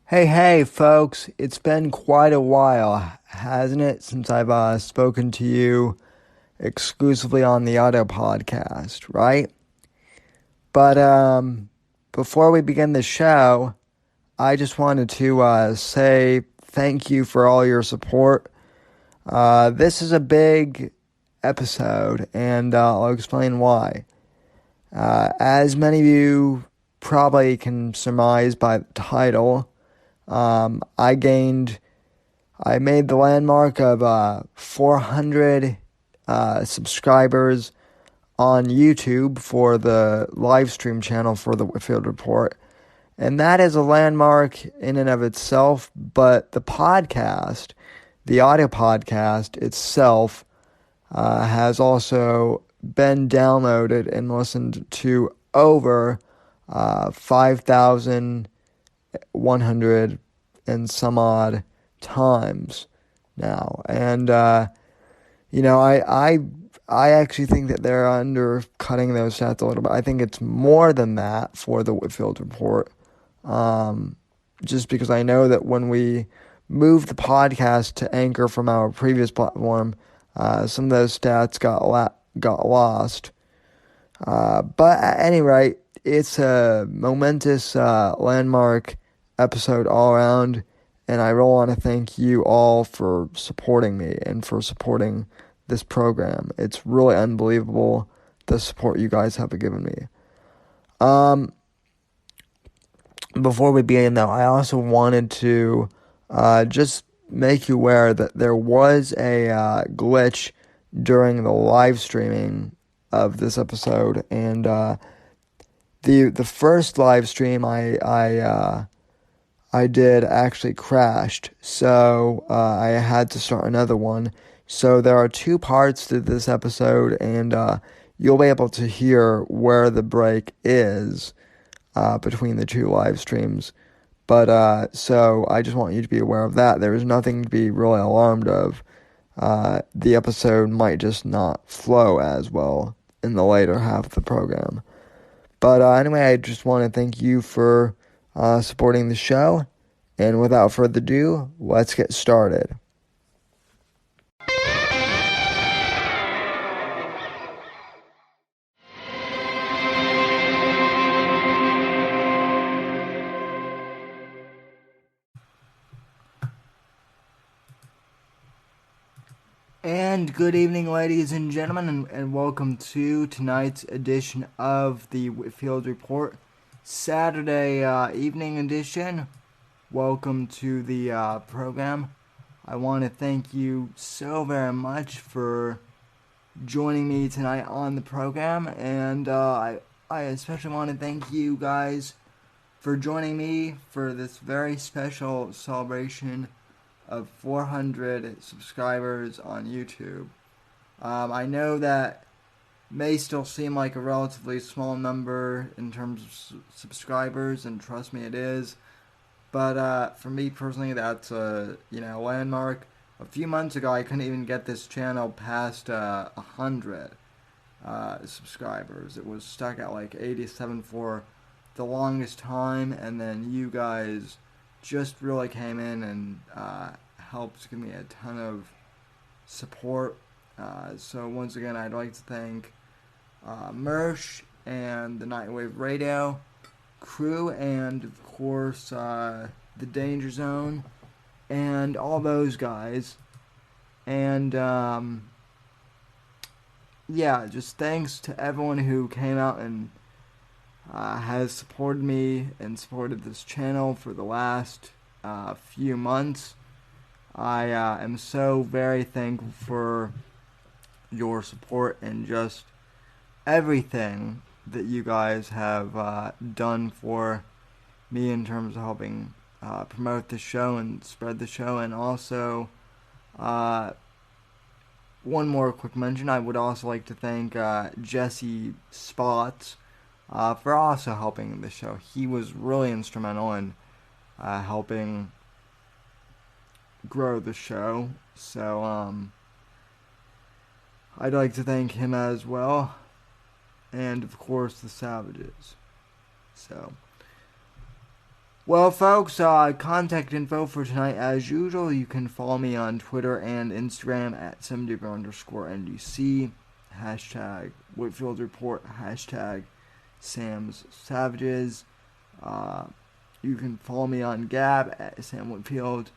Hey, folks, it's been quite a while, hasn't it, since I've spoken to you exclusively on the audio podcast, right? But before we begin the show, I just wanted to say thank you for all your support. This is a big episode, and I'll explain why. As many of you probably can surmise by the title, um, I gained I made the landmark of 400 subscribers on YouTube for the live stream channel for the Whitfield Report. And that is a landmark in and of itself, but the audio podcast itself, has also been downloaded and listened to over 5,100 and some odd times now. And I actually think that they're undercutting those stats a little bit. I think it's more than that for the Whitfield Report. Just because I know that when we moved the podcast to Anchor from our previous platform, some of those stats got lost. But at any rate, it's a momentous landmark episode all around. And I really want to thank you all for supporting me and for supporting this program. It's really unbelievable the support you guys have given me. Before we begin, though, I also wanted to just make you aware that there was a glitch during the live streaming of this episode, and the first live stream I did actually crashed, so I had to start another one. So there are two parts to this episode, and you'll be able to hear where the break is between the two live streams. But so I just want you to be aware of that. There is nothing to be really alarmed of. The episode might just not flow as well in the later half of the program. But anyway, I just want to thank you for supporting the show. And without further ado, let's get started. And good evening, ladies and gentlemen, and welcome to tonight's edition of the Whitfield Report, Saturday evening edition. Welcome to the program. I want to thank you so very much for joining me tonight on the program, and I especially want to thank you guys for joining me for this very special celebration of 400 subscribers on YouTube. I know that may still seem like a relatively small number in terms of subscribers, and trust me, it is. But for me personally, that's a landmark. A few months ago, I couldn't even get this channel past 100 subscribers. It was stuck at like 87 for the longest time, and then you guys just really came in and helped give me a ton of support. So once again, I'd like to thank Mersh and the Nightwave Radio crew, and of course the Danger Zone, and all those guys. And yeah, just thanks to everyone who came out and has supported me and supported this channel for the last few months. I am so very thankful for your support and just everything that you guys have done for me in terms of helping promote the show and spread the show. And also, one more quick mention, I would also like to thank Jesse Spots for also helping the show. He was really instrumental in helping grow the show. So I'd like to thank him as well. And of course the Savages. So Well, folks, contact info for tonight as usual. You can follow me on Twitter and Instagram at @SamDiver_NDC, hashtag Whitfield Report, hashtag Sam's Savages. You can follow me on Gab at Sam Whitfield,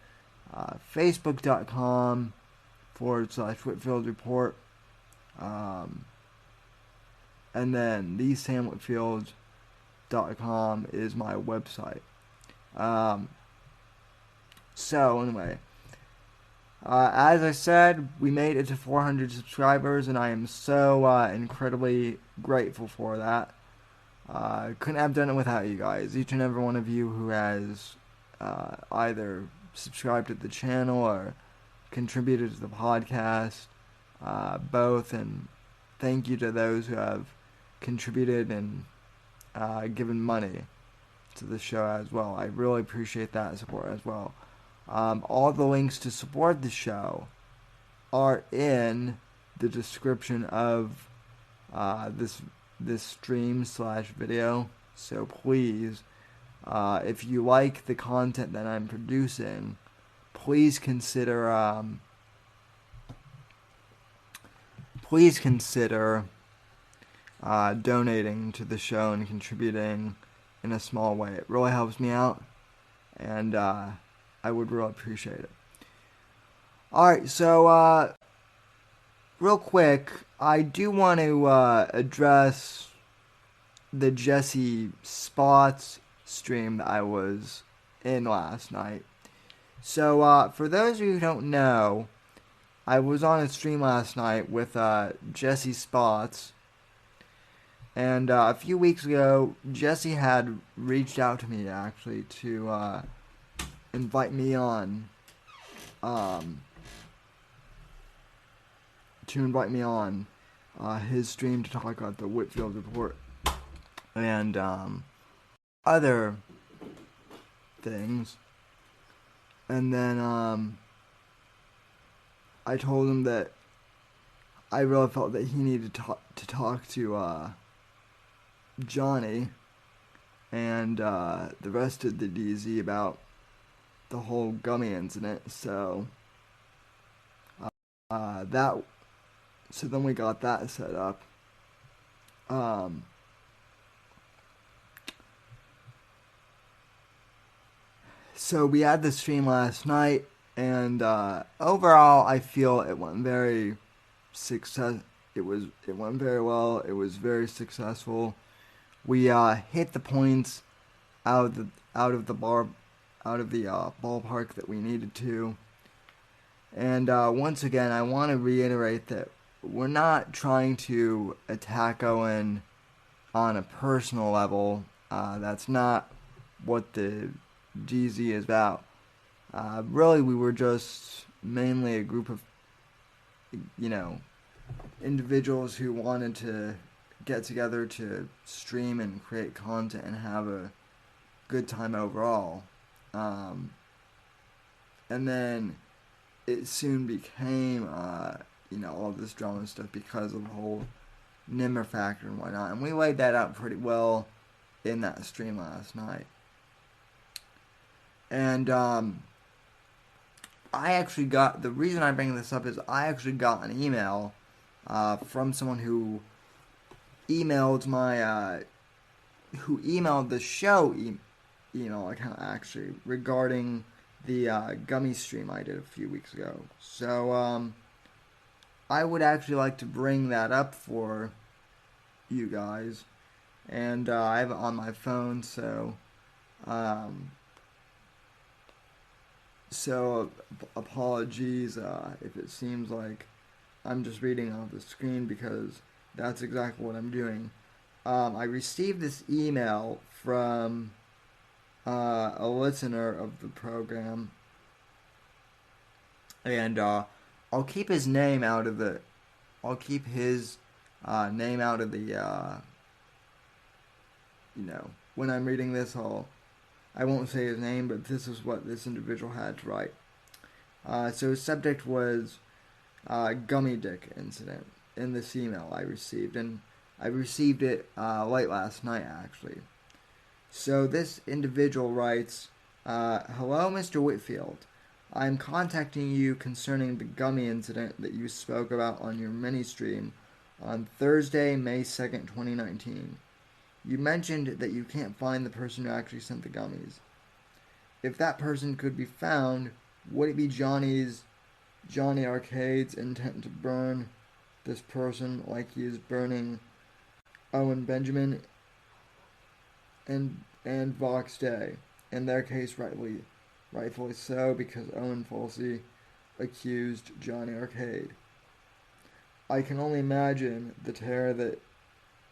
Facebook.com/Whitfield Report, and then thesamwhitfield.com is my website. So anyway, as I said, we made it to 400 subscribers, and I am so incredibly grateful for that. Couldn't have done it without you guys. Each and every one of you who has either subscribed to the channel or contributed to the podcast, both, and thank you to those who have contributed and given money to the show as well. I really appreciate that support as well. All the links to support the show are in the description of this stream/video. So please, if you like the content that I'm producing, please consider donating to the show and contributing in a small way. It really helps me out, and I would really appreciate it. Alright, so real quick, I do want to address the Jesse Spots stream that I was in last night. So for those of you who don't know, I was on a stream last night with Jesse Spots. And a few weeks ago, Jesse had reached out to me actually to invite me on, his stream to talk about the Whitfield Report and other things. And then I told him that I really felt that he needed to talk to Johnny and the rest of the DZ about the whole gummy incident. So so then we got that set up. So we had the stream last night, and overall I feel it went very it went very well. It was very successful. We hit the points out of the ballpark that we needed to. And once again, I want to reiterate that we're not trying to attack Owen on a personal level. That's not what the GZ is about. Really, we were just mainly a group of, individuals who wanted to get together to stream and create content and have a good time overall. And then it soon became, all this drama and stuff because of the whole Nimmer factor and whatnot. And we laid that out pretty well in that stream last night. And the reason I bring this up is I actually got an email from someone who emailed the show email account actually regarding the gummy stream I did a few weeks ago. So I would actually like to bring that up for you guys, and I have it on my phone, so apologies if it seems like I'm just reading off the screen, because that's exactly what I'm doing. I received this email from a listener of the program, and I'll keep his name out of the. I'll keep his name out of the. When I'm reading this, I won't say his name, but this is what this individual had to write. So his subject was gummy dick incident in this email I received, and I received it late last night actually. So this individual writes, "Hello, Mr. Whitfield. I'm contacting you concerning the gummy incident that you spoke about on your mini stream on Thursday, May 2nd, 2019. You mentioned that you can't find the person who actually sent the gummies. If that person could be found, would it be Johnny Arcade's intent to burn this person like he is burning Owen Benjamin and Vox Day? In their case, rightfully so, because Owen falsely accused Johnny Arcade. I can only imagine the terror that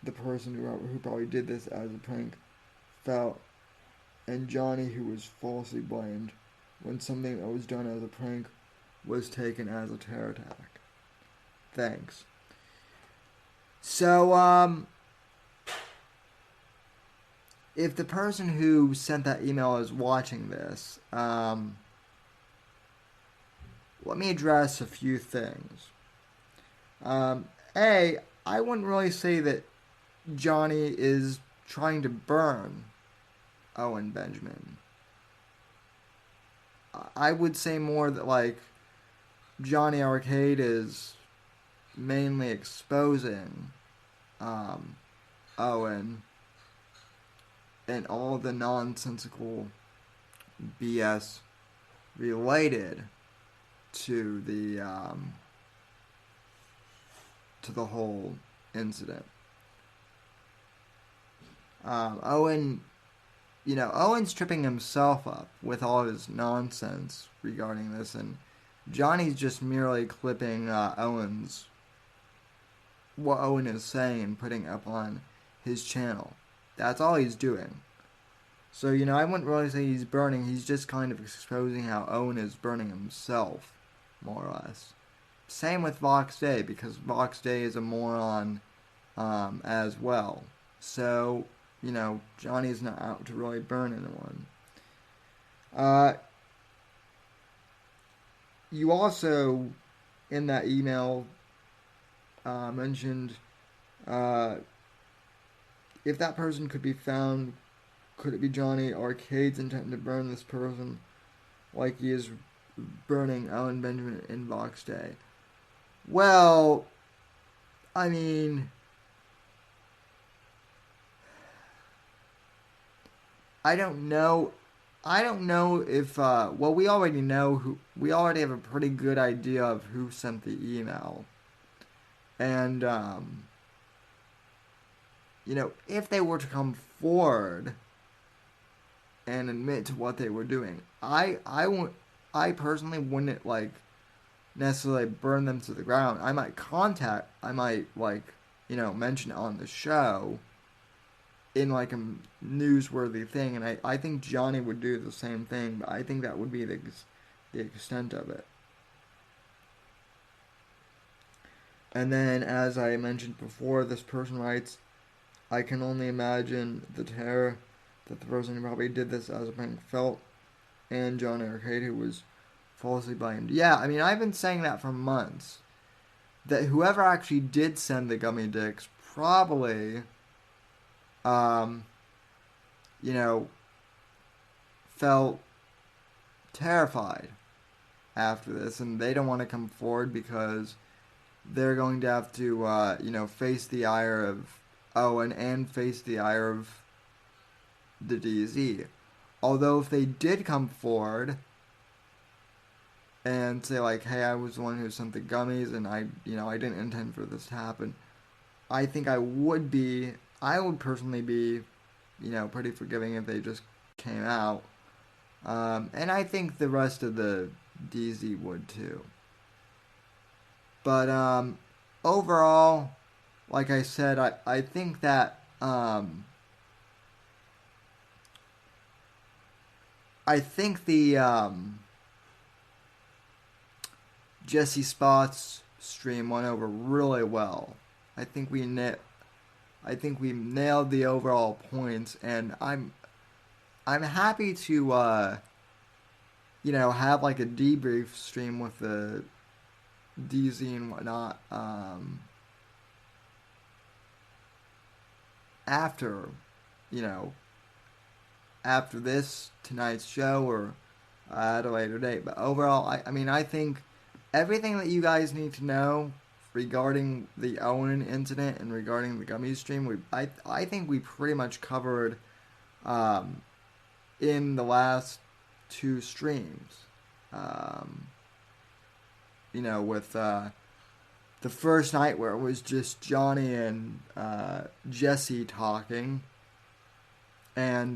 the person who probably did this as a prank felt, and Johnny, who was falsely blamed when something that was done as a prank was taken as a terror attack. Thanks." So, if the person who sent that email is watching this, let me address a few things. A, I wouldn't really say that Johnny is trying to burn Owen Benjamin. I would say more that, like, Johnny Arcade is mainly exposing Owen and all the nonsensical BS related to the whole incident. Owen's tripping himself up with all his nonsense regarding this, and Johnny's just merely clipping what Owen is saying and putting up on his channel. That's all he's doing. So, I wouldn't really say he's burning. He's just kind of exposing how Owen is burning himself, more or less. Same with Vox Day, because Vox Day is a moron as well. So, Johnny's not out to really burn anyone. You also, in that email, mentioned if that person could be found, could it be Johnny Arcade's intent to burn this person like he is burning Owen Benjamin in Vox Day? Well, I mean, I don't know. I don't know if we already know we already have a pretty good idea of who sent the email. And if they were to come forward and admit to what they were doing, I personally wouldn't necessarily burn them to the ground. I might mention it on the show in a newsworthy thing, and I think Johnny would do the same thing, but I think that would be the extent of it. And then, as I mentioned before, this person writes, "I can only imagine the terror that the person who probably did this as a prank felt, and Johnny Arcade, who was falsely blamed." Yeah, I mean, I've been saying that for months. That whoever actually did send the gummy dicks probably, felt terrified after this, and they don't want to come forward because they're going to have to, face the ire of Owen and face the ire of the DZ. Although if they did come forward and say hey, I was the one who sent the gummies and I didn't intend for this to happen, I think I would personally be, pretty forgiving if they just came out. And I think the rest of the DZ would too. But overall, like I said, I think that the Jesse Spots stream went over really well. I think we nailed the overall points, and I'm happy to have a debrief stream with the DZ and whatnot after after this tonight's show or at a later date. But overall, I think everything that you guys need to know regarding the Owen incident and regarding the gummy stream, I think we pretty much covered in the last two streams. With the first night where it was just Johnny and Jesse talking, and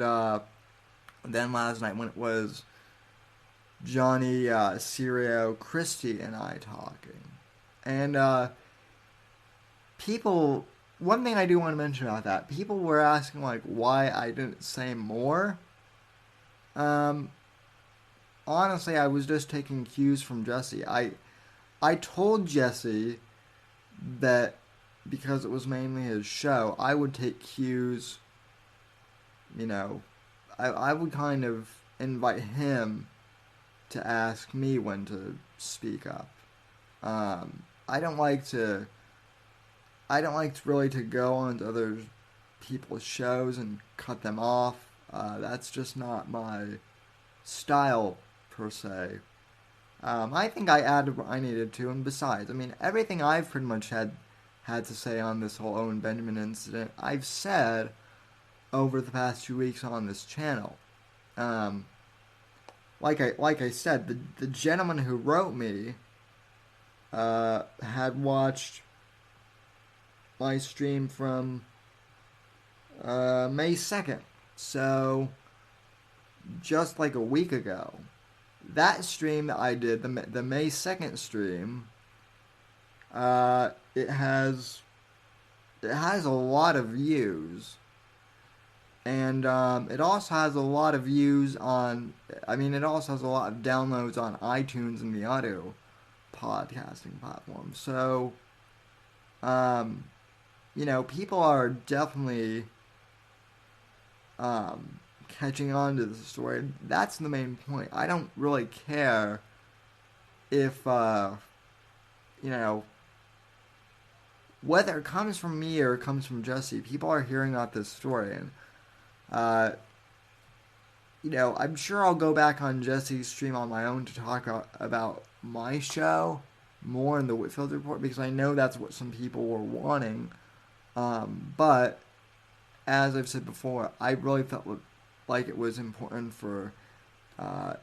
then last night when it was Johnny, Sirio, Christy, and I talking. And people, one thing I do want to mention about that, people were asking like why I didn't say more. Honestly, I was just taking cues from Jesse. I told Jesse that because it was mainly his show, I would take cues. I would kind of invite him to ask me when to speak up. I don't like to really to go on to other people's shows and cut them off. That's just not my style per se. I think I added what I needed to, and besides, everything I've pretty much had to say on this whole Owen Benjamin incident, I've said over the past 2 weeks on this channel. Like I said, the gentleman who wrote me had watched my stream from May 2nd, so just like a week ago. That stream that I did, the May 2nd stream, it has a lot of views, and it also has a lot of views on, it also has a lot of downloads on iTunes and the audio podcasting platform. So, people are definitely catching on to the story. That's the main point. I don't really care if, whether it comes from me or it comes from Jesse, people are hearing about this story. And, I'm sure I'll go back on Jesse's stream on my own to talk about my show more in the Whitfield Report, because I know that's what some people were wanting. But, as I've said before, I really felt like it was important for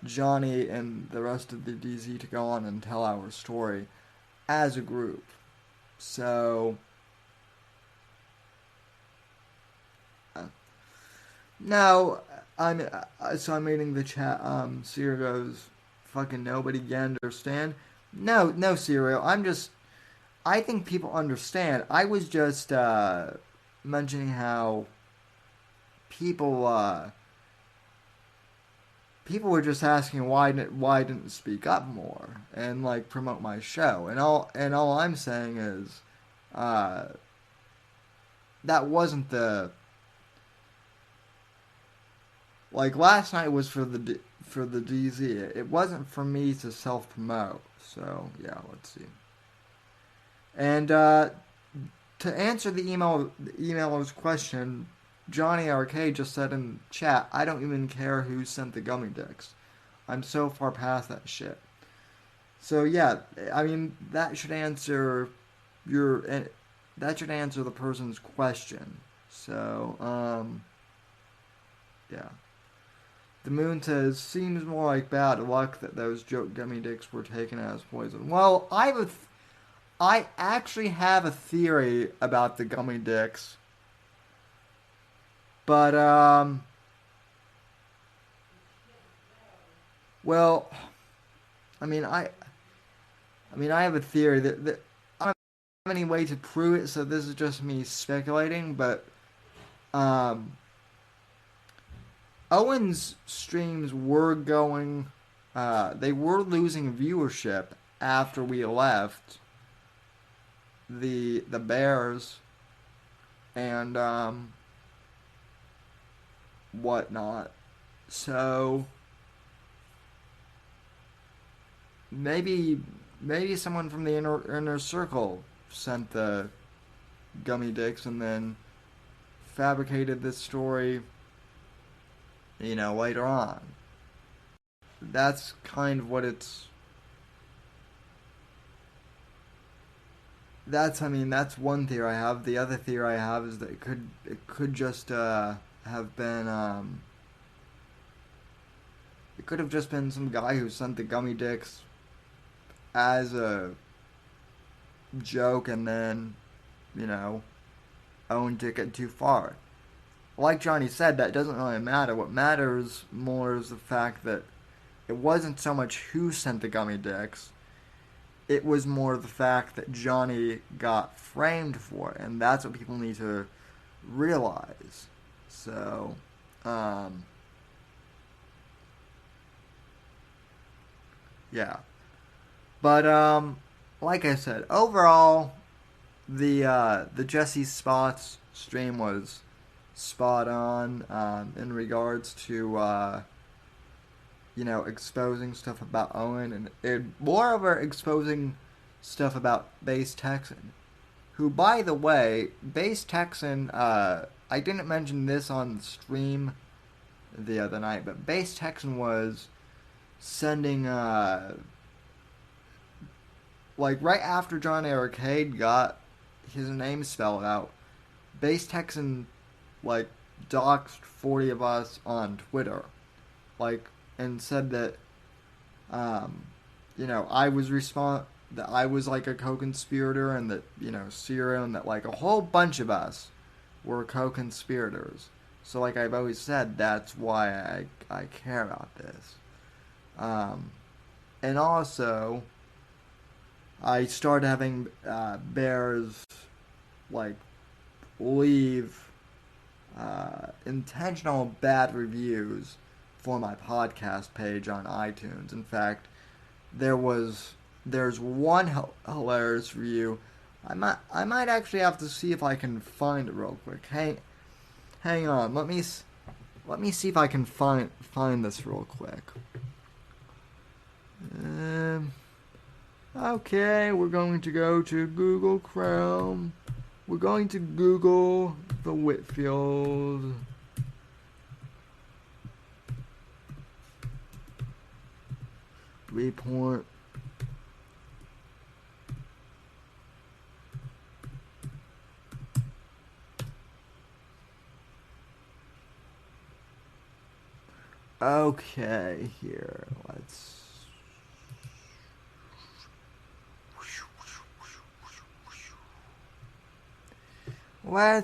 Johnny and the rest of the DZ to go on and tell our story as a group. So, no, I'm reading the chat. Sierra goes, fucking nobody can understand. No, Serial. I think people understand. I was just mentioning how people were just asking why didn't speak up more and like promote my show, and all I'm saying is that wasn't the, like, last night was for the DZ. It wasn't for me to self promote. So yeah, let's see. And to answer the emailer's question, Johnny Arcade just said in chat, I don't even care who sent the gummy dicks. I'm so far past that shit. So yeah, that should answer the person's question. So, yeah. The Moon says, seems more like bad luck that those joke gummy dicks were taken as poison. Well, I actually have a theory about the gummy dicks. But, well, I have a theory that I don't have any way to prove it, so this is just me speculating, but, Owen's streams were going, they were losing viewership after we left the Bears and, whatnot. So maybe someone from the inner circle sent the gummy dicks and then fabricated this story later on. That's kind of what it's. That's one theory I have. The other theory I have is that it could just have been it could have just been some guy who sent the gummy dicks as a joke and then, you know, owned it too far. Like Johnny said, that doesn't really matter. What matters more is the fact that it wasn't so much who sent the gummy dicks. It was more the fact that Johnny got framed for it, and that's what people need to realize. So, yeah. But like I said, overall, the Jesse Spots stream was spot on in regards to exposing stuff about Owen, and moreover exposing stuff about Base Texan, who, by the way, Base Texan, I didn't mention this on the stream the other night, but Base Texan was sending, like, right after John Arcade got his name spelled out, Base Texan, like, doxed 40 of us on Twitter, like, and said that, that I was like a co-conspirator, and that, Cyril, and that, like, a whole bunch of us were co-conspirators. So, like I've always said, that's why I care about this. And also, I started having bears, like, leave intentional bad reviews for my podcast page on iTunes. In fact, there's one hilarious review. I might actually have to see if I can find it real quick. Hang on. Let me see if I can find this real quick. Okay, we're going to go to Google Chrome. We're going to Google the Whitfield report. Okay, here, let's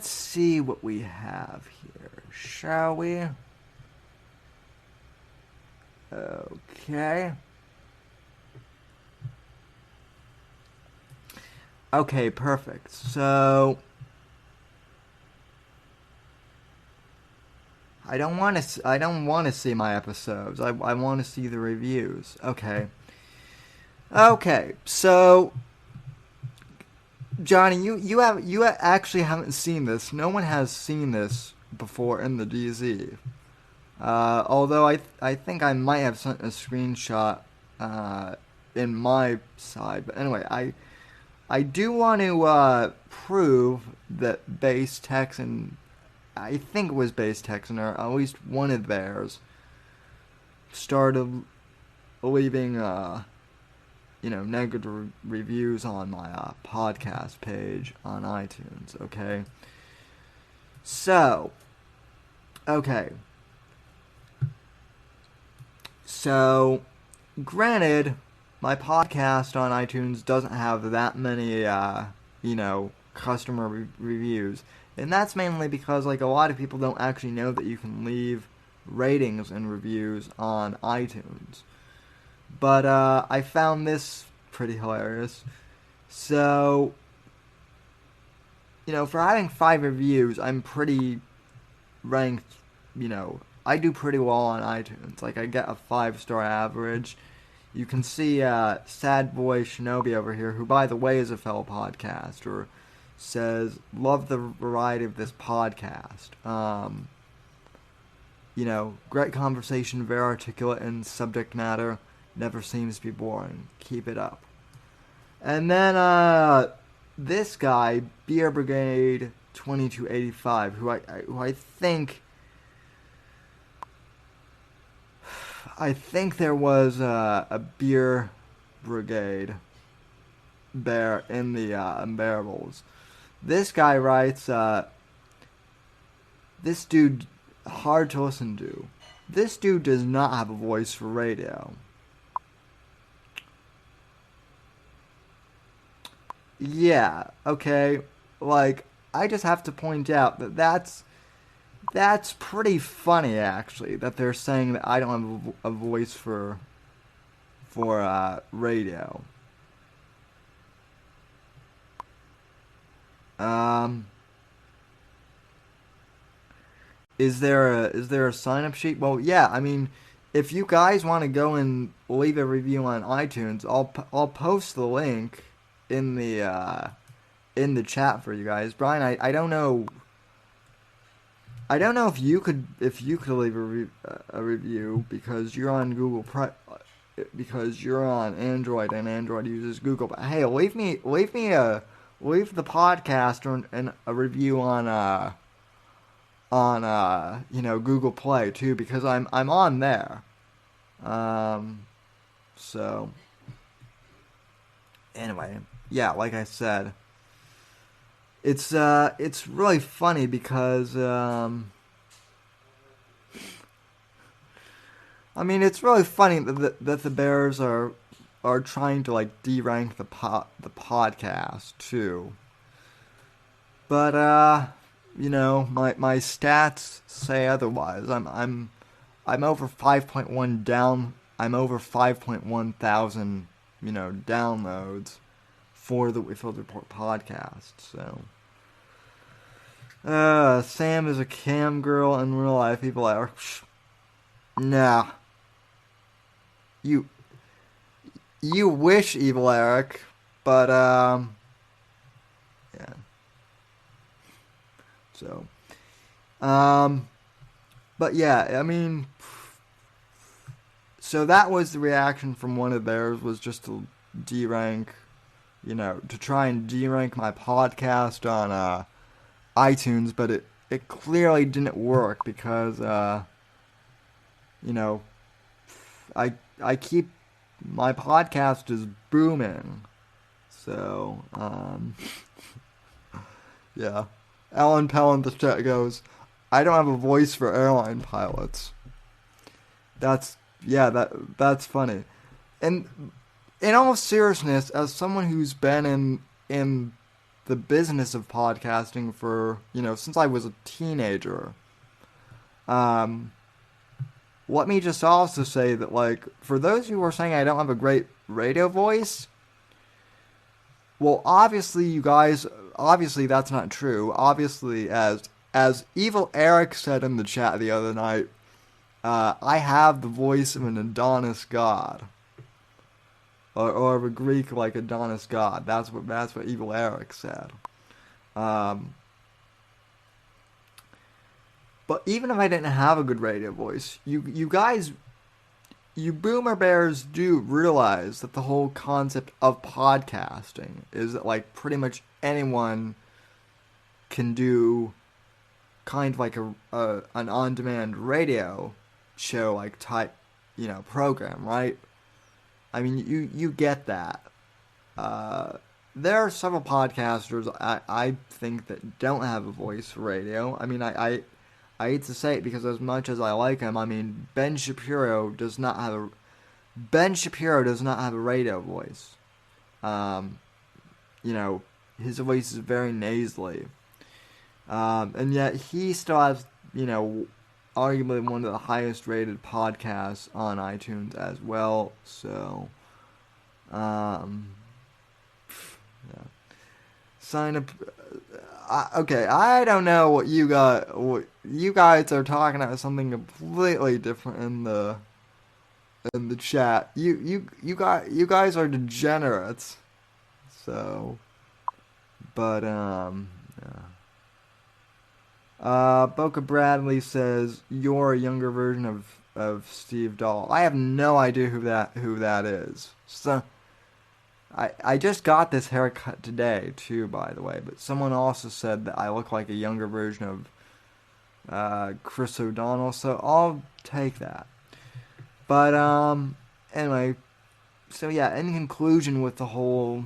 see what we have here, shall we? Okay. Okay, perfect. So I don't want to see my episodes. I want to see the reviews. Okay. Okay. So Johnny, you actually haven't seen this. No one has seen this before in the DZ. Although I think I might have sent a screenshot in my side. But anyway, I do want to prove that Base Texan, I think it was Base Texan, or at least one of theirs, started leaving negative reviews on my podcast page on iTunes. Okay. So, okay. So, granted, my podcast on iTunes doesn't have that many, customer reviews. And that's mainly because, like, a lot of people don't actually know that you can leave ratings and reviews on iTunes. But, I found this pretty hilarious. So, for having 5 reviews, I'm pretty ranked, I do pretty well on iTunes. Like, I get a 5-star average. You can see Sad Boy Shinobi over here, who, by the way, is a fellow podcaster, says, love the variety of this podcast. Great conversation, very articulate in subject matter, never seems to be boring. Keep it up. And then this guy, Beer Brigade 2285, who I think I think there was a beer brigade bear in the Unbearables. This guy writes, this dude, hard to listen to. This dude does not have a voice for radio. Yeah, okay. Like, I just have to point out that that's pretty funny, actually, that they're saying that I don't have a voice for radio. Um, is there a sign up sheet? Well, yeah. I mean, if you guys want to go and leave a review on iTunes, I'll post the link in the chat for you guys. Brian, I don't know. I don't know if you could leave a review because you're on because you're on Android and Android uses Google. But hey, leave the podcast or and a review on Google Play too, because I'm on there. So anyway, yeah, like I said, it's really funny because I mean, it's really funny that the Bears are trying to like de-rank the podcast too. But my stats say otherwise. I'm over 5.1 down. I'm over 5.1 thousand, downloads for the Whitfield Report podcast. So, Sam is a cam girl in real life. People are, nah. You wish, Evil Eric, but yeah. So, but yeah, I mean, so that was the reaction from one of theirs, was just to de-rank, to try and de-rank my podcast on iTunes, but it clearly didn't work because I keep, my podcast is booming, so yeah. Alan Pell in the chat goes, I don't have a voice for airline pilots. That's funny. And in all seriousness, as someone who's been in the business of podcasting for, since I was a teenager, let me just also say that, like, for those who are saying I don't have a great radio voice, well, obviously that's not true. Obviously, as Evil Eric said in the chat the other night, I have the voice of an Adonis god, or of a Greek like Adonis god. That's what Evil Eric said. But even if I didn't have a good radio voice, you guys, you boomer bears do realize that the whole concept of podcasting is that, like, pretty much anyone can do kind of like an on-demand radio show, like, type, program, right? I mean, you get that. There are several podcasters I think that don't have a voice for radio. I mean, I hate to say it because as much as I like him, I mean, Ben Shapiro does not have a radio voice. His voice is very nasally. And yet he still has, arguably one of the highest rated podcasts on iTunes as well. So, yeah. Sign up. Okay, I don't know what you guys are talking about, something completely different in the chat. You guys are degenerates. So, but yeah. Boca Bradley says you're a younger version of Steve Dahl. I have no idea who that is. So I just got this haircut today too, by the way. But someone also said that I look like a younger version of Chris O'Donnell. So I'll take that. But anyway, so yeah, in conclusion with the whole,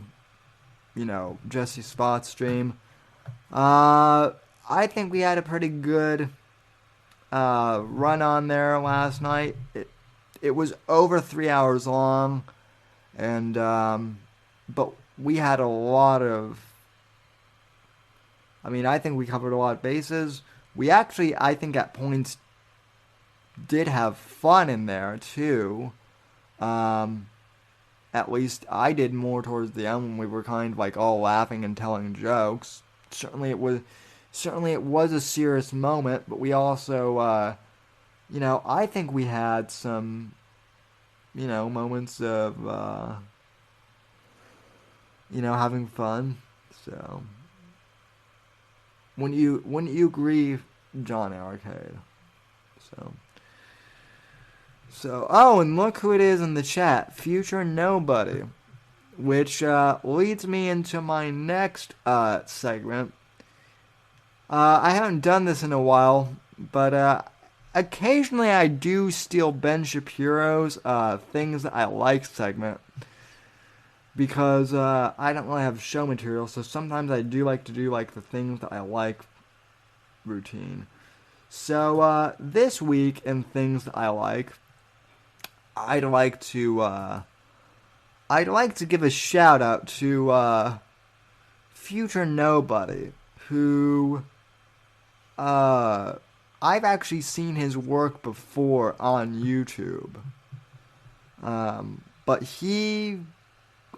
Jesse Spot stream, I think we had a pretty good run on there last night. It was over 3 hours long, and but we had a lot of. I think we covered a lot of bases. We actually, I think, at points did have fun in there too. At least I did more towards the end when we were kind of like all laughing and telling jokes. Certainly it was a serious moment, but we also, I think we had some, moments of, having fun. So, wouldn't you agree, John Arcade? So, oh, and look who it is in the chat, Future Nobody, which leads me into my next segment. I haven't done this in a while, but occasionally I do steal Ben Shapiro's Things That I Like segment, because I don't really have show material, so sometimes I do like to do like the Things That I Like routine. So this week in Things That I Like, I'd like to give a shout out to Future Nobody, who I've actually seen his work before on YouTube. But he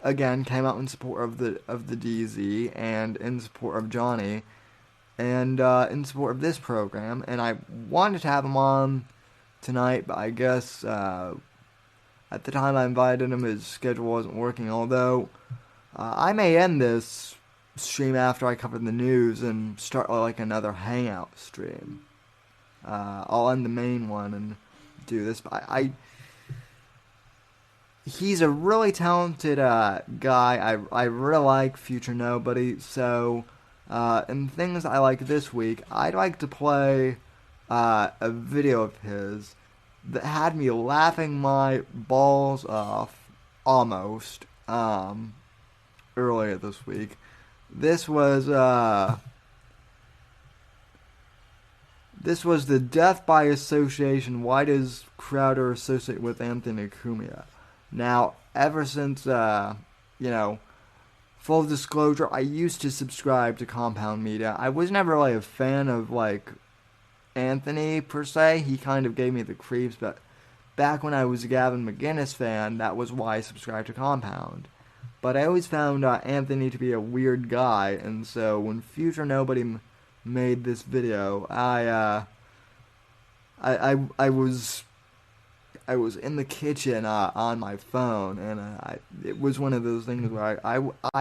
again came out in support of the DZ and in support of Johnny and in support of this program, and I wanted to have him on tonight, but I guess at the time I invited him, his schedule wasn't working, although I may end this stream after I cover the news and start like another hangout stream. I'll end the main one and do this, but he's a really talented guy. I really like Future Nobody, so in Things I Like this week, I'd like to play a video of his that had me laughing my balls off almost earlier this week. This was the Death by Association. Why does Crowder associate with Anthony Cumia? Now, ever since full disclosure, I used to subscribe to Compound Media. I was never really a fan of like Anthony per se. He kind of gave me the creeps, but back when I was a Gavin McGinnis fan, that was why I subscribed to Compound. But I always found Anthony to be a weird guy, and so when Future Nobody made this video, I was in the kitchen on my phone, and it was one of those things where I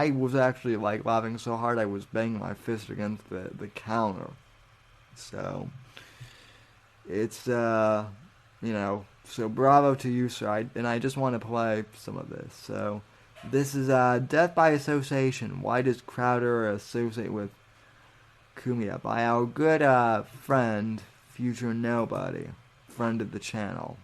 was actually like laughing so hard I was banging my fist against the counter. So it's so bravo to you, sir. And I just want to play some of this. So this is Death by Association. Why does Crowder associate with Cumia? By our good friend Future Nobody, friend of the channel.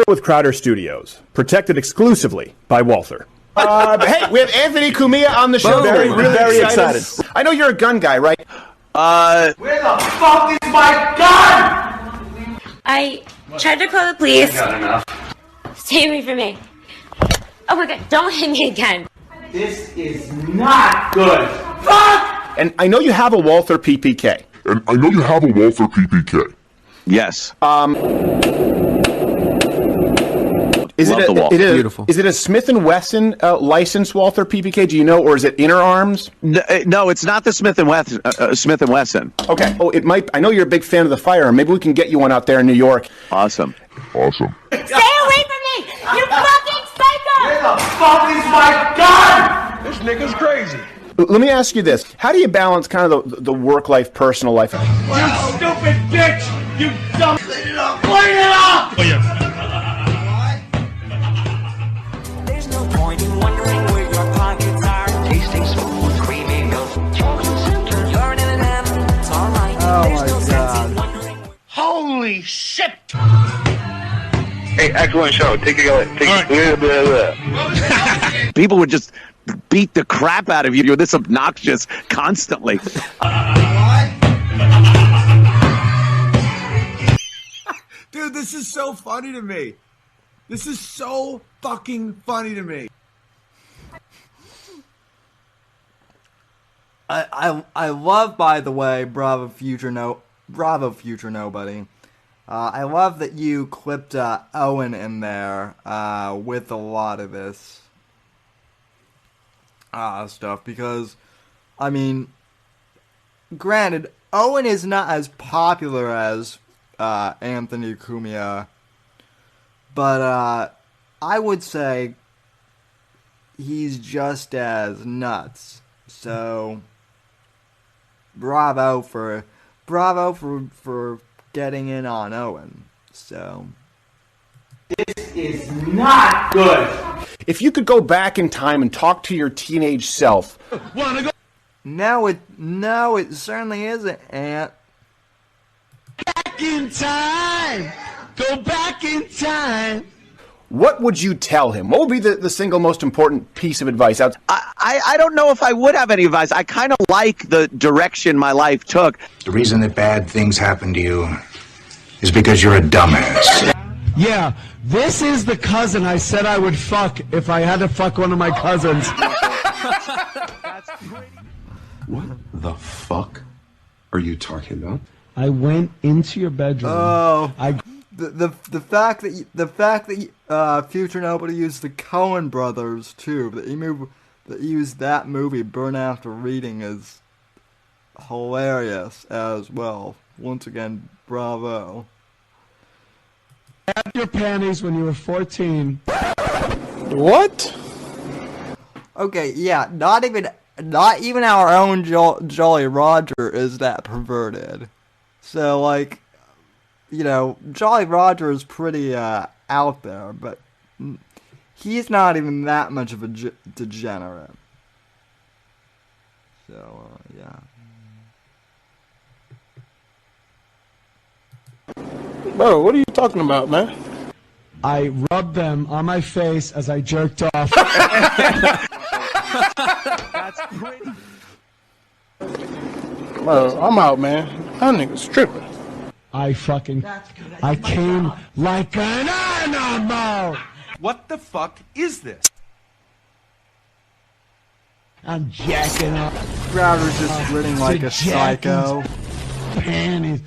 With Crowder Studios, protected exclusively by Walther. Hey, we have Anthony Cumia on the show. Very excited. I know you're a gun guy, right? Where the fuck is my gun? I tried to call the police. I got enough. Stay away from me. Oh my god, don't hit me again. This is not good. Fuck! And I know you have a Walther PPK. Yes. Is Love the Walther. Beautiful. Is it a Smith & Wesson licensed Walther PPK? Do you know, or is it Inner Arms? No, it's not the Smith & Wesson. Okay. Oh, it might. I know you're a big fan of the firearm. Maybe we can get you one out there in New York. Awesome. Stay away from me! You fucking psycho! Where the fuck is my gun? This nigga's crazy. Let me ask you this: how do you balance kind of the work life, personal life? You stupid bitch! You dumb. Clean it up! Clean it up! Oh yeah. There's no point in wondering where your pockets are. Tasting smooth, creamy milk, chocolate center, burning in them. It's alright. Oh There's my no sense God. in wondering. Holy shit! great, excellent show. People would just beat the crap out of you. You're this obnoxious constantly. Dude, this is so funny to me. This is so fucking funny to me. I love, by the way, Bravo Future Nobody. I love that you clipped Owen in there with a lot of this stuff, because, I mean, granted, Owen is not as popular as Anthony Cumia, but I would say he's just as nuts. So bravo for getting in on Owen. So This is not good. If you could go back in time and talk to your teenage self. no, it certainly isn't, Ant. Back in time. Go back in time. What would you tell him? What would be the single most important piece of advice? I don't know if I would have any advice. I kind of like the direction my life took. The reason that bad things happen to you is because you're a dumbass. Yeah, this is the cousin I said I would fuck if I had to fuck one of my cousins. What the fuck are you talking about? I went into your bedroom. Oh, the fact that Future Nobody used the Coen brothers too, that he used that movie Burn After Reading is hilarious as well. Once again, bravo. Had your panties when you were 14. What? Okay, yeah, not even our own Jolly Roger is that perverted. So, like, you know, Jolly Roger is pretty out there, but he's not even that much of a degenerate. So, yeah. Bro, what are you talking about, man? I rubbed them on my face as I jerked off. That's pretty. Bro, I'm out, man. That nigga's tripping. I came like an animal. What the fuck is this? I'm jacking up. Crowder's just grinning like a psycho. Panties.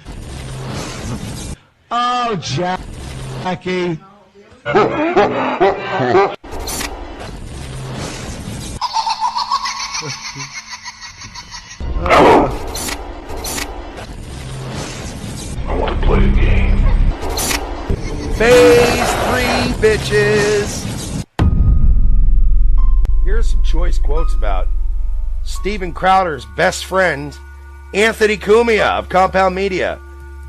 Oh, Jackie. I want to play a game. Phase 3, bitches. Here's some choice quotes about Steven Crowder's best friend, Anthony Cumia of Compound Media.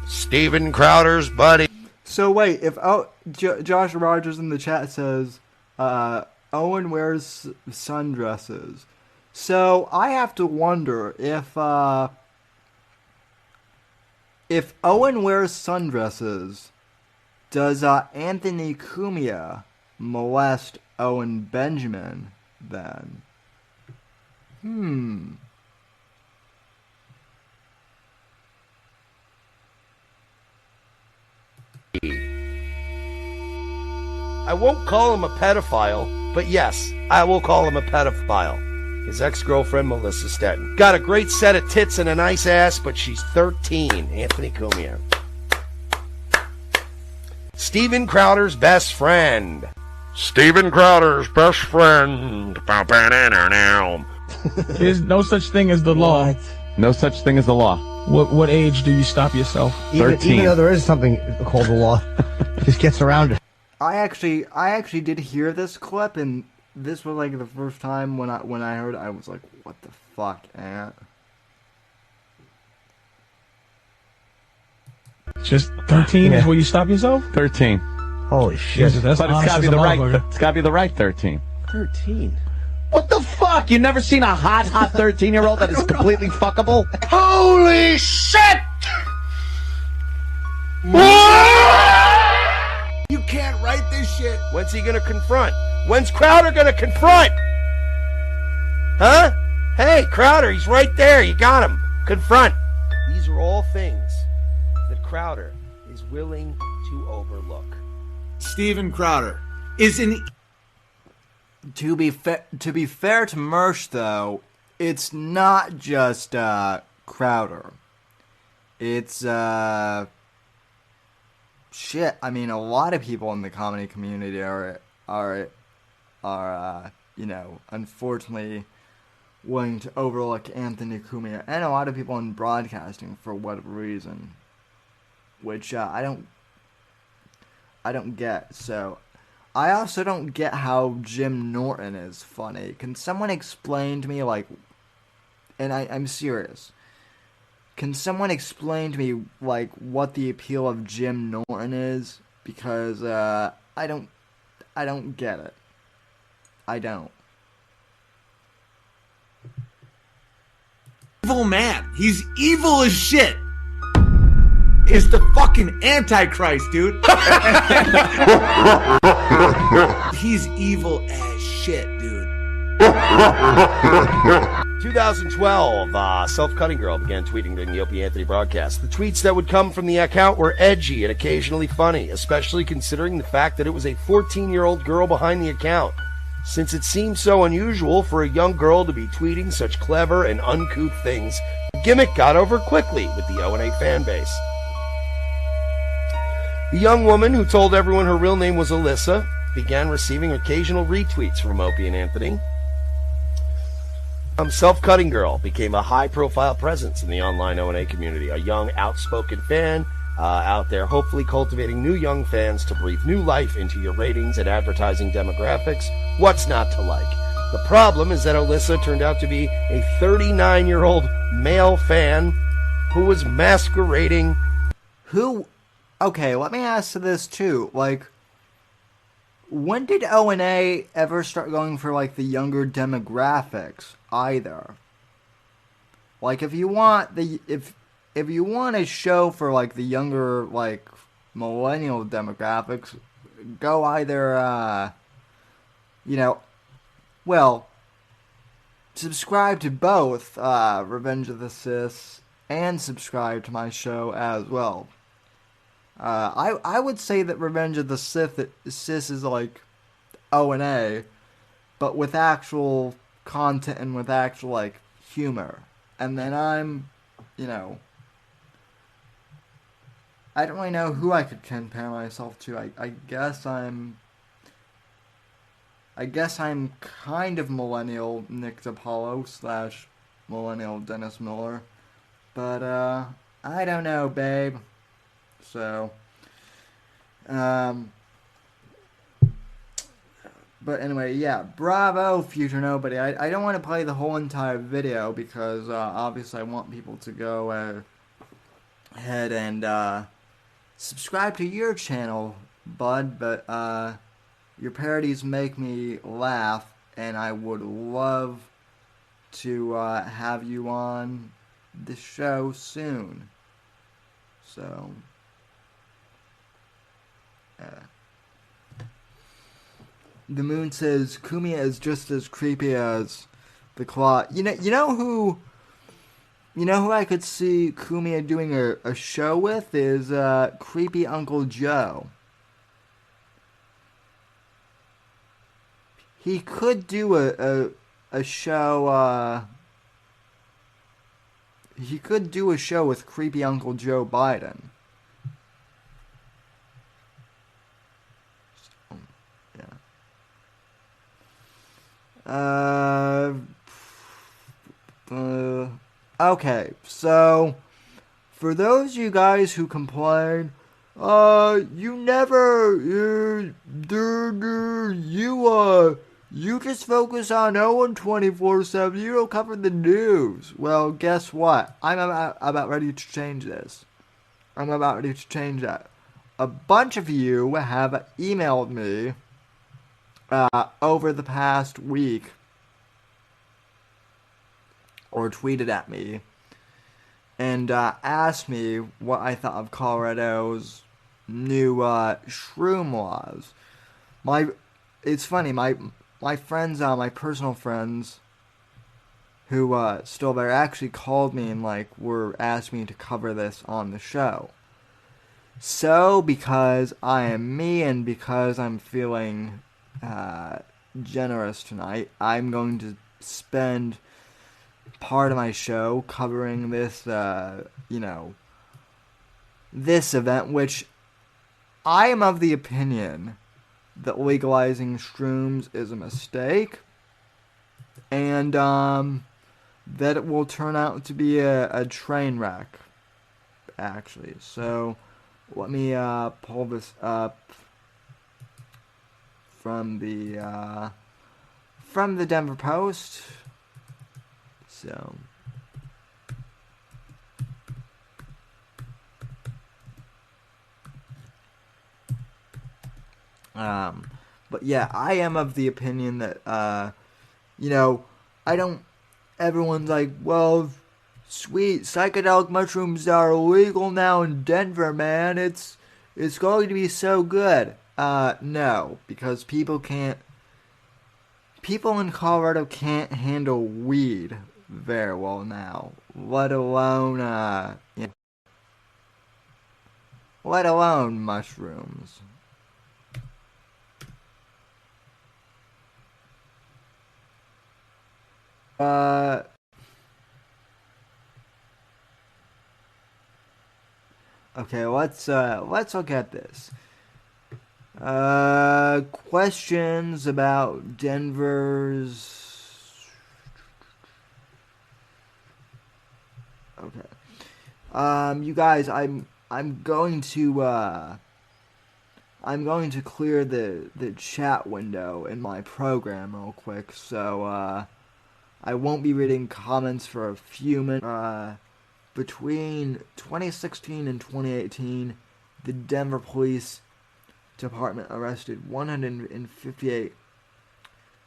Steven Crowder's buddy. So wait, if Josh Rogers in the chat says Owen wears sundresses, so I have to wonder if Owen wears sundresses, does Anthony Cumia molest Owen Benjamin then? I won't call him a pedophile, but yes, I will call him a pedophile. His ex-girlfriend, Melissa Stetton. Got a great set of tits and a nice ass, but she's 13, Anthony Cumia. Steven Crowder's best friend. Steven Crowder's best friend. There's no such thing as the law. What? No such thing as the law. What age do you stop yourself? 13. Even though there is something called the law, just gets around it. I actually did hear this clip, and this was like the first time when I heard it, I was like, what the fuck, Ant? Just 13 is where you stop yourself? 13. Holy shit. Jesus, that's But it's honest gotta as be a the right. motherfucker. It's gotta be the right 13. 13? What the fuck? You never seen a hot 13-year-old that is completely fuckable? Holy shit! You can't write Write this shit. When's he going to confront? When's Crowder going to confront? Huh? Hey, Crowder, he's right there. You got him. Confront. These are all things that Crowder is willing to overlook. Steven Crowder is an... To be fair to Mersh, though, it's not just Crowder. It's shit. I mean, a lot of people in the comedy community are unfortunately willing to overlook Anthony Cumia, and a lot of people in broadcasting for whatever reason, which I don't get. So I also don't get how Jim Norton is funny. Can someone explain to me, like, and I'm serious, can someone explain to me, like, what the appeal of Jim Norton is? Because I don't get it. I don't. Evil man. He's evil as shit. Is the fucking Antichrist, dude. He's evil as shit, dude. 2012, Self-Cutting Girl began tweeting during the Opie Anthony broadcast. The tweets that would come from the account were edgy and occasionally funny, especially considering the fact that it was a 14-year-old girl behind the account. Since it seemed so unusual for a young girl to be tweeting such clever and uncouth things, the gimmick got over quickly with the O&A fan base. The young woman, who told everyone her real name was Alyssa, began receiving occasional retweets from Opie and Anthony. Self-Cutting Girl became a high-profile presence in the online O&A community, a young, outspoken fan out there hopefully cultivating new young fans to breathe new life into your ratings and advertising demographics. What's not to like? The problem is that Alyssa turned out to be a 39-year-old male fan who was masquerading. Okay, let me ask this too. Like, when did O&A ever start going for, like, the younger demographics either? Like, if you want a show for, like, the younger, like, millennial demographics, go either subscribe to both Revenge of the Sis and subscribe to my show as well. I would say that Revenge of the Sis is like O&A, but with actual content and with actual, like, humor. And then I'm, I don't really know who I could compare myself to. I guess I'm kind of millennial Nick DiPaolo / millennial Dennis Miller. But, I don't know, babe. So, but anyway, yeah, bravo, Future Nobody. I don't want to play the whole entire video because, obviously I want people to go ahead and, subscribe to your channel, bud, but, your parodies make me laugh, and I would love to, have you on the show soon. So... The Moon says Cumia is just as creepy as the Claw. You know who I could see Cumia doing a show with is creepy Uncle Joe. He could do a show. He could do a show with creepy Uncle Joe Biden. Okay, so for those of you guys who complain, you just focus on Owen 24/7. You don't cover the news. Well, guess what? I'm about ready to change this. I'm about ready to change that. A bunch of you have emailed me over the past week, or tweeted at me, and asked me what I thought of Colorado's new shroom laws. It's funny. My friends, my personal friends, who still there, actually called me and were asked me to cover this on the show. So because I am me and because I'm feeling generous tonight, I'm going to spend part of my show covering this, this event, which I am of the opinion that legalizing shrooms is a mistake, and that it will turn out to be a train wreck, actually. So let me pull this up from the Denver Post. So but yeah, I am of the opinion that I don't. Everyone's like, well, sweet, psychedelic mushrooms are illegal now in Denver, man. It's going to be so good. No, because people in Colorado can't handle weed very well now, let alone mushrooms. Okay, let's look at this. Questions about Denver's. Okay. You guys, I'm going to clear the chat window in my program real quick, so I won't be reading comments for a few minutes. Between 2016 and 2018, the Denver Police Department arrested 158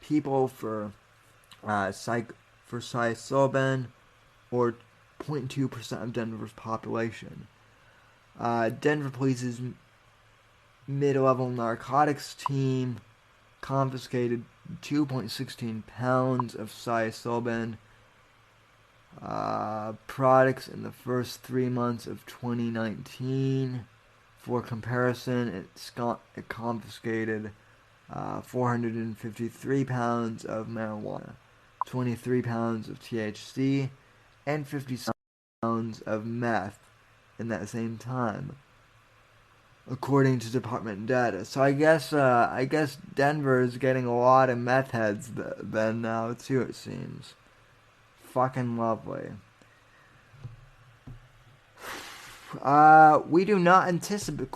people for psilocybin, or 0.2% of Denver's population. Denver Police's mid-level narcotics team confiscated 2.16 pounds of psilocybin products in the first 3 months of 2019. For comparison, it confiscated 453 pounds of marijuana, 23 pounds of THC, and 50 pounds of meth in that same time, according to department data. So I guess Denver is getting a lot of meth heads then now too, it seems. Fucking lovely. We do not anticipate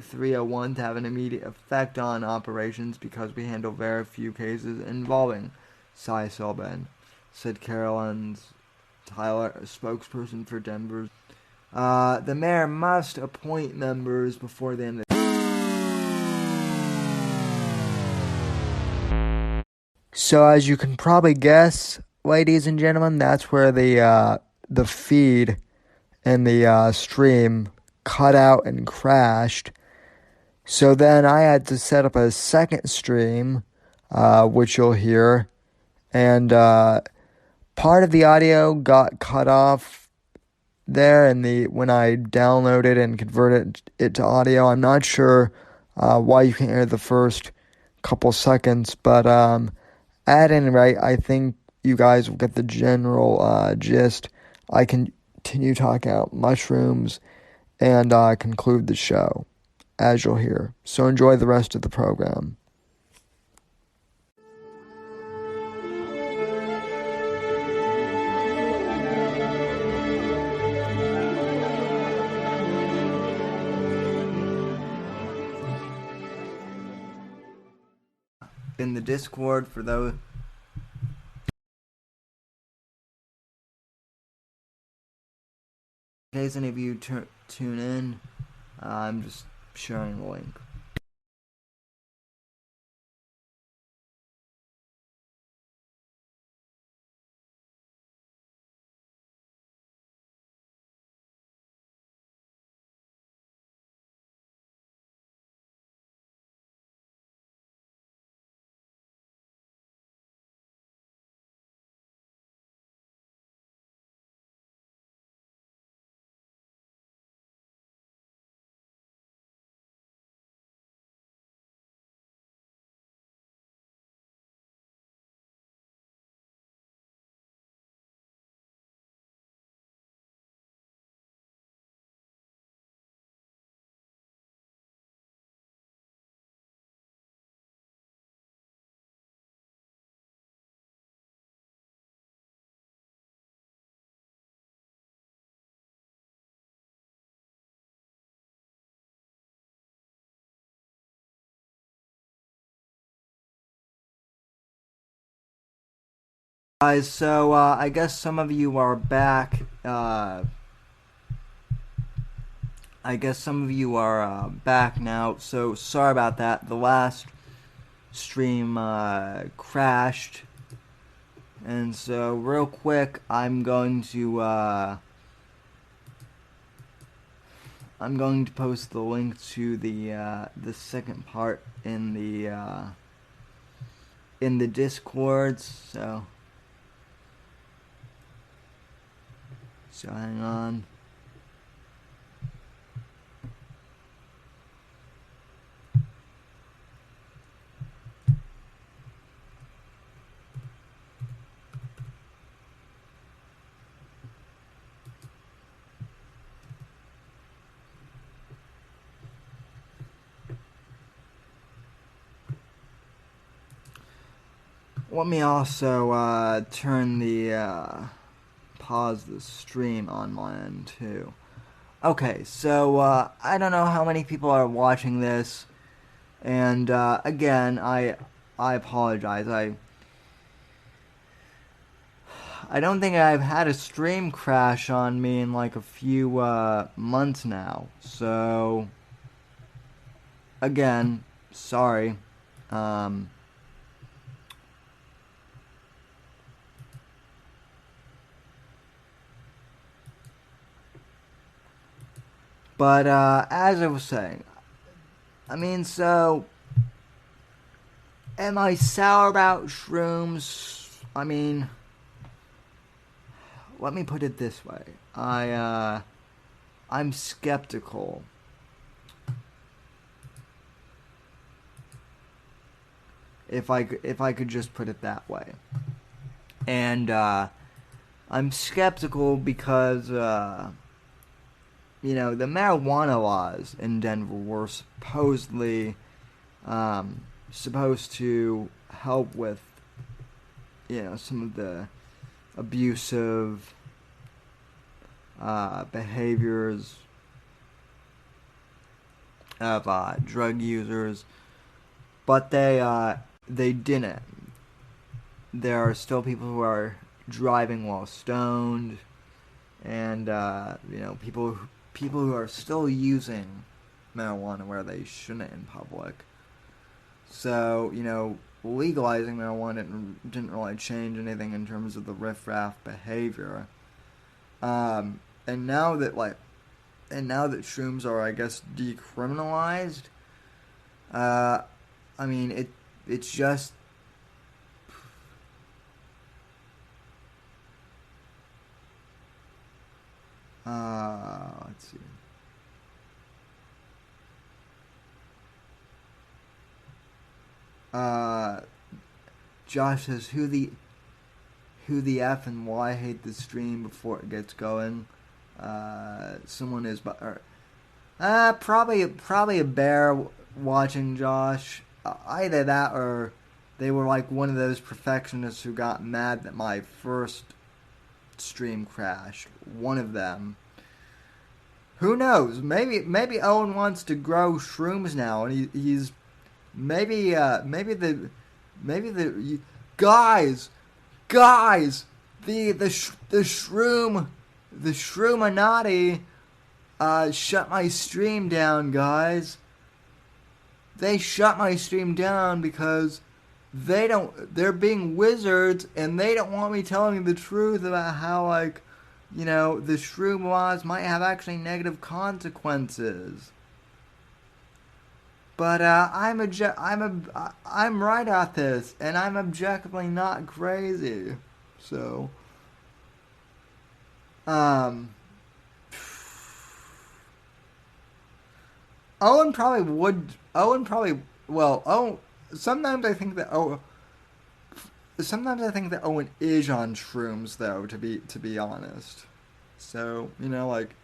301 to have an immediate effect on operations because we handle very few cases involving psilocybin, said Carolyn Tyler, a spokesperson for Denver. The mayor must appoint members before the end of the. So as you can probably guess, ladies and gentlemen, that's where the feed and the stream cut out and crashed. So then I had to set up a second stream, which you'll hear, and part of the audio got cut off there, and when I downloaded and converted it to audio. I'm not sure why you can't hear the first couple seconds, but at any rate, I think you guys will get the general gist. I continue talking about mushrooms and conclude the show, as you'll hear. So enjoy the rest of the program. In the Discord, for those. In case any of you tune in, I'm just sharing the link. Guys, so I guess some of you are back. Back now. So sorry about that. The last stream crashed, and so real quick, I'm going to post the link to the second part in the Discord. So hang on. Let me also turn the pause the stream on my end too. Okay, so I don't know how many people are watching this, and again, I apologize. I don't think I've had a stream crash on me in like a few months now. So again, sorry. But as I was saying, I mean, so am I sour about shrooms? I mean, let me put it this way. I'm skeptical. If I could just put it that way. And I'm skeptical because you know, the marijuana laws in Denver were supposedly supposed to help with, you know, some of the abusive behaviors of drug users, but they didn't. There are still people who are driving while stoned, and you know, people who are still using marijuana where they shouldn't in public. So, you know, legalizing marijuana didn't really change anything in terms of the riffraff behavior. And now that shrooms are, I guess, decriminalized, I mean, it's just let's see. Josh says, who the F and why hate the stream before it gets going? Someone is, probably a bear watching Josh. Either that or they were like one of those perfectionists who got mad that my first stream crashed. One of them. Who knows? Maybe Owen wants to grow shrooms now, and he's maybe the guys the shroominati shut my stream down, guys. They shut my stream down because they're being wizards, and they don't want me telling the truth about how, like, you know, the shroom laws might have actually negative consequences. But I'm right at this, and I'm objectively not crazy. So Owen probably sometimes I think that Owen is on shrooms, though, to be honest. So, you know, like,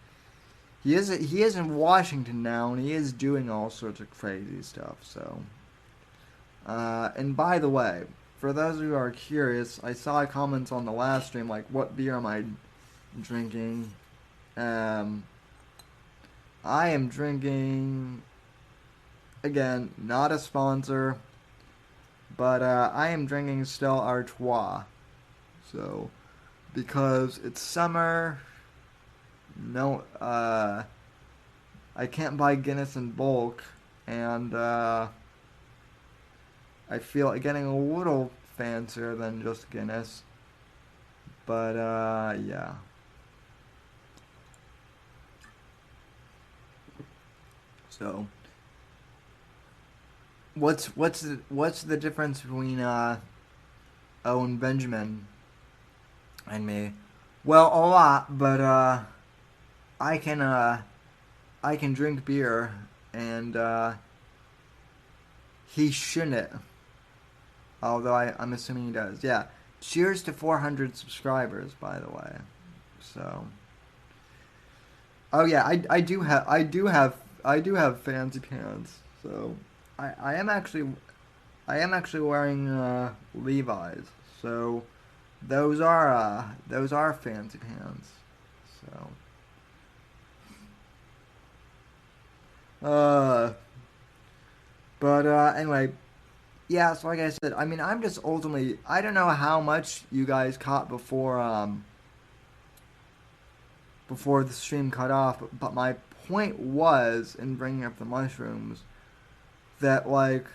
he is in Washington now, and he is doing all sorts of crazy stuff. So, and by the way, for those of you who are curious, I saw comments on the last stream like, what beer am I drinking? I am drinking, again, not a sponsor, but I am drinking Stella Artois. So, because it's summer, no, I can't buy Guinness in bulk, and I feel like getting a little fancier than just Guinness. But yeah. So, what's the difference between Owen Benjamin and me? Well, a lot, but I can drink beer, and he shouldn't. Although I'm assuming he does. Yeah. Cheers to 400 subscribers, by the way. So. Oh yeah, I do have fancy pants. So I am actually wearing Levi's. So those are fancy pants. So but anyway, yeah, so like I said, I mean, I'm just ultimately, I don't know how much you guys caught before the stream cut off, but my point was, in bringing up the mushrooms, that, like,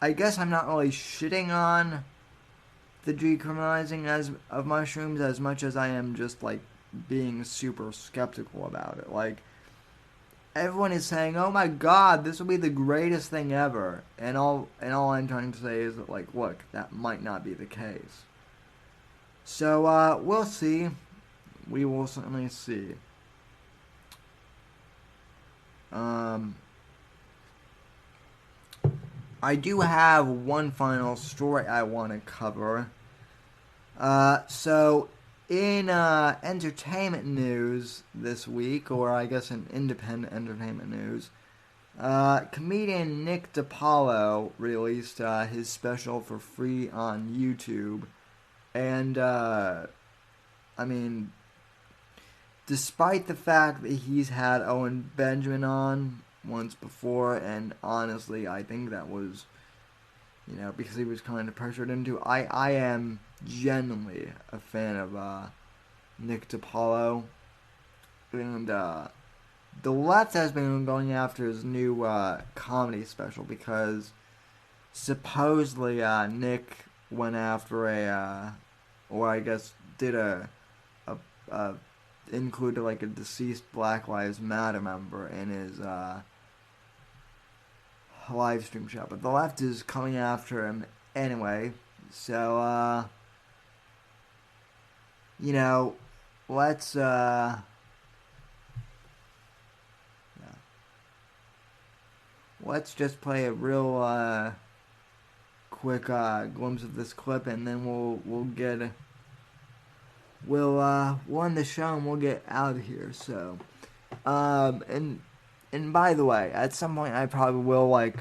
I guess I'm not really shitting on the decriminalizing of mushrooms as much as I am just, like, being super skeptical about it. Like, everyone is saying, "Oh my God, this will be the greatest thing ever," and all I'm trying to say is that, like, look, that might not be the case. So we'll see. We will certainly see. I do have one final story I want to cover. So in entertainment news this week, or I guess in independent entertainment news, comedian Nick DiPaolo released his special for free on YouTube. And, I mean, despite the fact that he's had Owen Benjamin on once before, and honestly, I think that was, you know, because he was kind of pressured into, I am genuinely a fan of Nick DiPaolo. And the left has been going after his new comedy special because supposedly Nick went after or I guess did included like a deceased Black Lives Matter member in his live stream show. But the left is coming after him anyway. So, you know, let's, let's just play a real, quick, glimpse of this clip, and then we'll end the show and we'll get out of here. So, and by the way, at some point I probably will, like,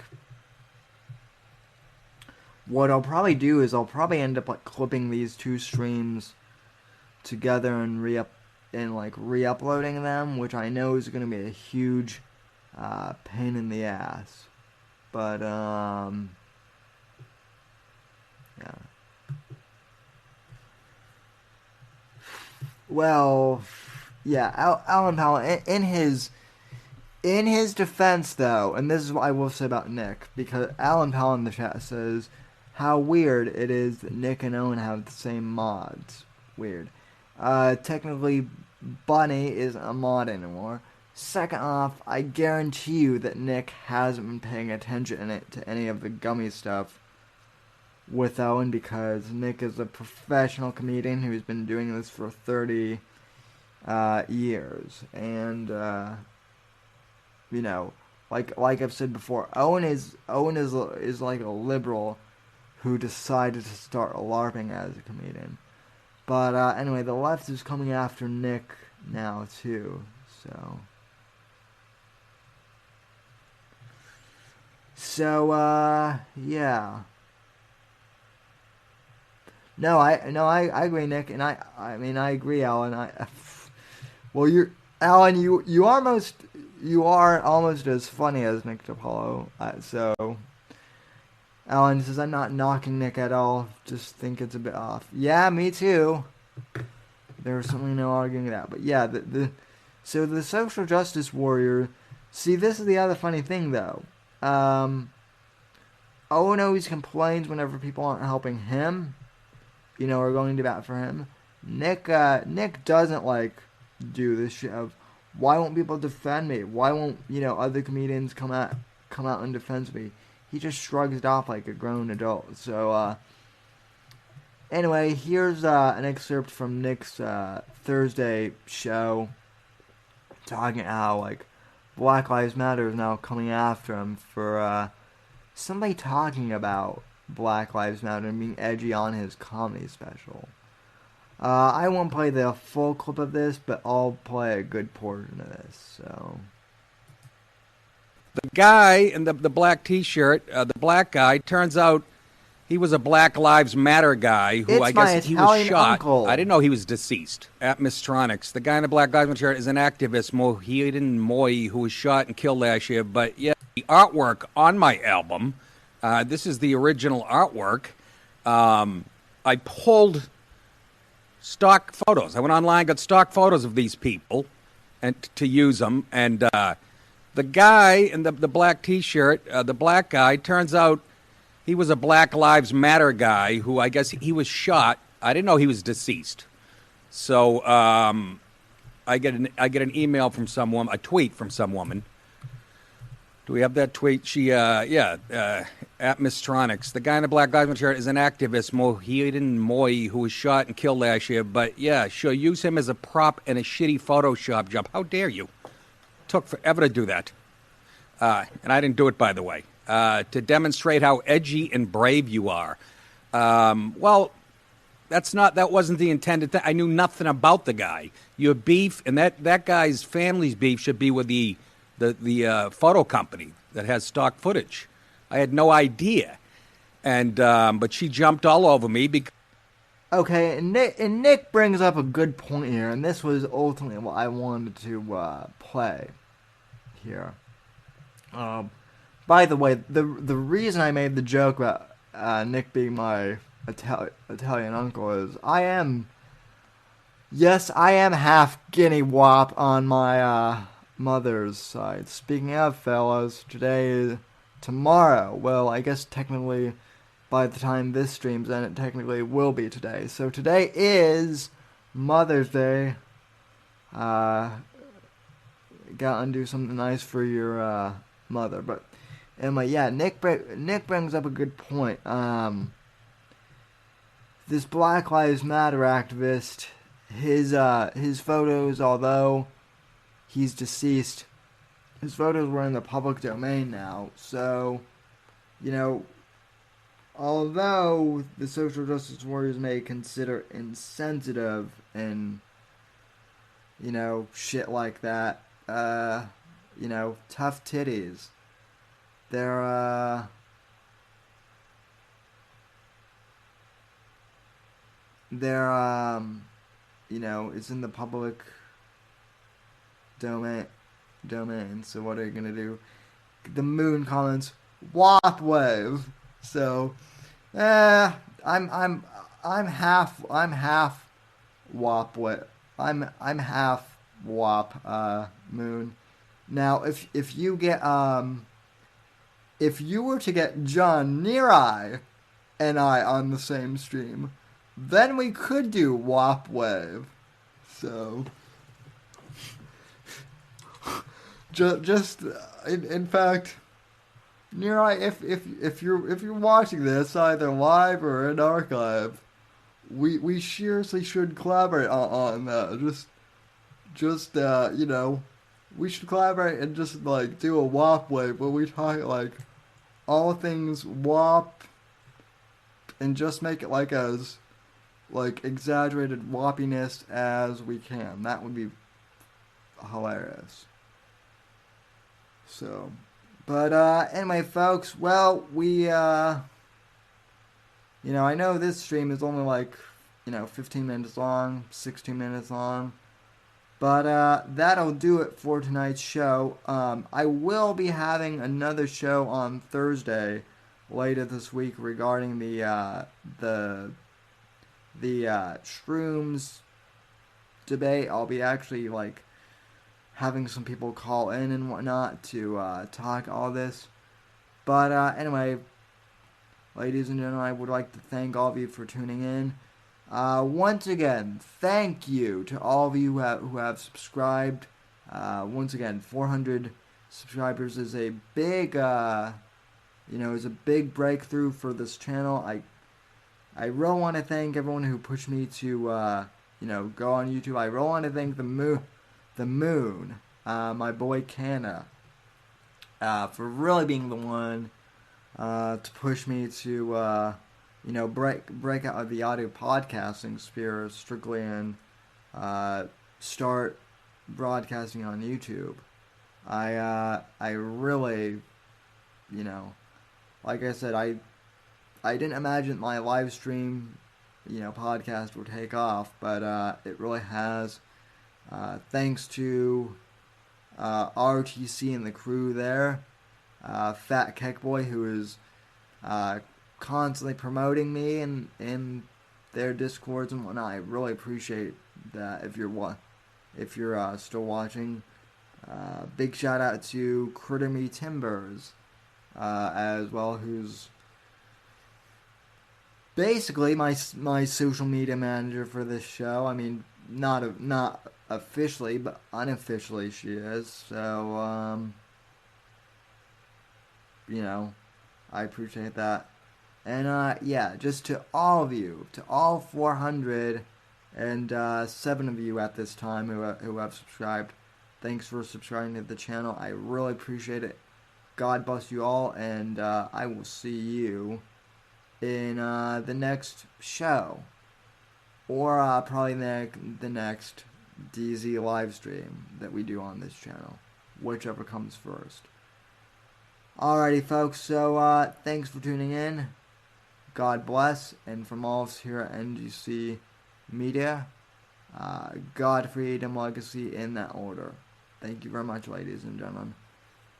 what I'll probably do is I'll probably end up, like, clipping these two streams together and re-uploading them, which I know is going to be a huge pain in the ass. But yeah. Well, yeah, Alan Powell, in his defense, though, and this is what I will say about Nick, because Alan Powell in the chat says how weird it is that Nick and Owen have the same mods. Weird. Technically, Bunny isn't a mod anymore. Second off, I guarantee you that Nick hasn't been paying attention to any of the gummy stuff with Owen, because Nick is a professional comedian who's been doing this for 30 years. And, you know, like I've said before, Owen is like a liberal who decided to start LARPing as a comedian. But anyway, the left is coming after Nick now too. So yeah. No, I agree, Nick, and I mean I agree, Alan. Well, Alan, you are almost as funny as Nick DiPaolo. So Alan says, I'm not knocking Nick at all. Just think it's a bit off. Yeah, me too. There's certainly no arguing that. But yeah, so the social justice warrior. See, this is the other funny thing, though. Owen always complains whenever people aren't helping him, or going to bat for him. Nick doesn't do this shit of, why won't people defend me? Why won't other comedians come out and defend me? He just shrugs it off like a grown adult. So anyway, here's an excerpt from Nick's Thursday show, talking how Black Lives Matter is now coming after him for somebody talking about Black Lives Matter and being edgy on his comedy special. I won't play the full clip of this, but I'll play a good portion of this. So, the guy in the black T-shirt, the black guy, turns out he was a Black Lives Matter guy who I guess he was shot. Uncle. I didn't know he was deceased at Mistronics. The guy in the Black Lives Matter shirt is an activist, Mohidin Moi, who was shot and killed last year. But yeah, the artwork on my album, this is the original artwork. I pulled stock photos. I went online, got stock photos of these people, and to use them. And the guy in the black T-shirt, the black guy, turns out he was a Black Lives Matter guy who I guess he was shot. I didn't know he was deceased. So I get an email from some woman, a tweet from some woman. Do we have that tweet? She, at Mistronics. The guy in the Black Lives Matter shirt is an activist, Mohidin Moi, who was shot and killed last year. But yeah, she'll use him as a prop in a shitty Photoshop job. How dare you? Took forever to do that. And I didn't do it, by the way. To demonstrate how edgy and brave you are. Well, that wasn't the intended thing. I knew nothing about the guy. Your beef, and that guy's family's beef should be with the photo company that has stock footage. I had no idea, and but she jumped all over me because. Okay, and Nick brings up a good point here, and this was ultimately what I wanted to play here. By the way, the reason I made the joke about Nick being my Italian uncle is I am half Guinea Wop on my mother's side. Speaking of, fellas, tomorrow, well, I guess technically by the time this streams then it technically will be today. So today is Mother's Day. Gotta do something nice for your mother. But anyway, yeah, Nick brings up a good point. This Black Lives Matter activist, his photos, although he's deceased, his photos were in the public domain now. So, although the social justice warriors may consider insensitive and, shit like that, tough titties, they're, it's in the public domain. So what are you gonna do? The Moon comments, WAP wave. So, I'm half WAP wave. I'm half WAP Moon. Now, if you were to get John Near and I on the same stream, then we could do WAP wave. So. Just in fact, Near, if you're watching this either live or in archive, we seriously should collaborate on that. Just we should collaborate and just do a WAP wave where we talk all things WAP and just make it as exaggerated WAPiness as we can. That would be hilarious. So, but anyway, folks, well, we, I know this stream is only 15 minutes long, 16 minutes long, but that'll do it for tonight's show. I will be having another show on Thursday later this week regarding the shrooms debate. I'll be actually like having some people call in and whatnot to talk all this. But anyway, ladies and gentlemen, I would like to thank all of you for tuning in. Once again, thank you to all of you who have subscribed. Once again, 400 subscribers is a big, is a big breakthrough for this channel. I really want to thank everyone who pushed me to, go on YouTube. I really want to thank the moon, my boy Canna, for really being the one to push me to, break out of the audio podcasting sphere strictly and start broadcasting on YouTube. I really, like I said, I didn't imagine my live stream, podcast would take off, but it really has. Thanks to RTC and the crew there, Fat Keck Boy, who is constantly promoting me in their discords and whatnot. I really appreciate that. If you're still watching, big shout out to Critter Me Timbers as well, who's basically my social media manager for this show. I mean, not officially, but unofficially she is. So I appreciate that. And just to all of you, to all 407 of you at this time who have subscribed, thanks for subscribing to the channel. I really appreciate it. God bless you all, and I will see you in the next show, or probably the next DZ live stream that we do on this channel, whichever comes first. Alrighty, folks, so thanks for tuning in. God bless, and from all of us here at NGC Media, God, freedom, legacy, in that order. Thank you very much, ladies and gentlemen.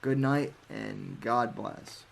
Good night, and God bless.